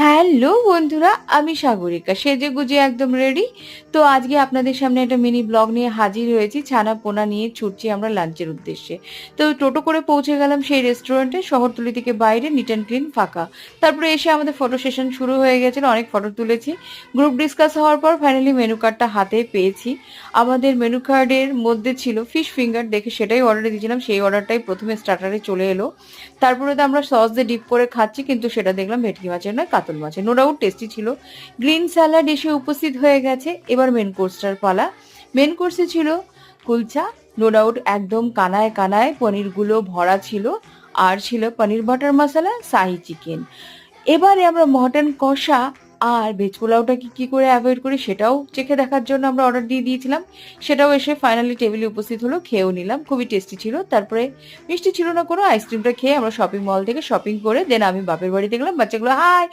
Hello বন্ধুরা, আমি সাগরিকা সেজেগুজে একদম রেডি। তো আজকে আপনাদের সামনে একটা মিনি ব্লগ নিয়ে হাজির হয়েছি। ছানা পোনা নিয়ে ছুটছি আমরা লাঞ্চের উদ্দেশ্যে। তো টোটো করে পৌঁছে গেলাম সেই রেস্টুরেন্টে, শহরতলি থেকে বাইরে, নিট অ্যান্ড ক্লিন, ফাঁকা। তারপরে এসে আমাদের ফটো সেশন শুরু হয়ে গেছিল, অনেক ফটো তুলেছি। গ্রুপ ডিসকাস হওয়ার পর ফাইনালি মেনু কার্ডটা হাতে পেয়েছি। আমাদের মেনু কার্ডের মধ্যে ছিল ফিশ ফিঙ্গার, দেখে সেটাই অর্ডার দিয়েছিলাম। সেই অর্ডারটাই প্রথমে স্টার্টারে চলে এলো। তারপরে তো আমরা সস দিয়ে ডিপ করে খাচ্ছি, কিন্তু সেটা দেখলাম ভেটকি মাছের নয়, কাতল মাছের। নো ডাউট টেস্টি ছিল। গ্রিন স্যালাড এসে উপস্থিত হয়ে গেছে। এবার মেন কোর্সটার পালা। মেন কোর্সে ছিল কুলচা, নো ডাউট একদম কানায় কানায় পনিরগুলো ভরা ছিল। আর ছিল পনির বাটার মশলা, শাহি চিকেন। এবারে আমরা মটন কষা আর ভেজ পোলাওটাকে কি করে অ্যাভয়েড করি সেটাও চেখে দেখার জন্য আমরা অর্ডার দিয়ে দিয়েছিলাম। সেটাও এসে ফাইনালি টেবিলে উপস্থিত হলো, খেয়েও নিলাম, খুবই টেস্টি ছিল। তারপরে মিষ্টি ছিল না কোনো, আইসক্রিমটা খেয়ে আমরা শপিং মল থেকে শপিং করে দেন আমি বাপের বাড়িতে গেলাম। বাচ্চাগুলো হাই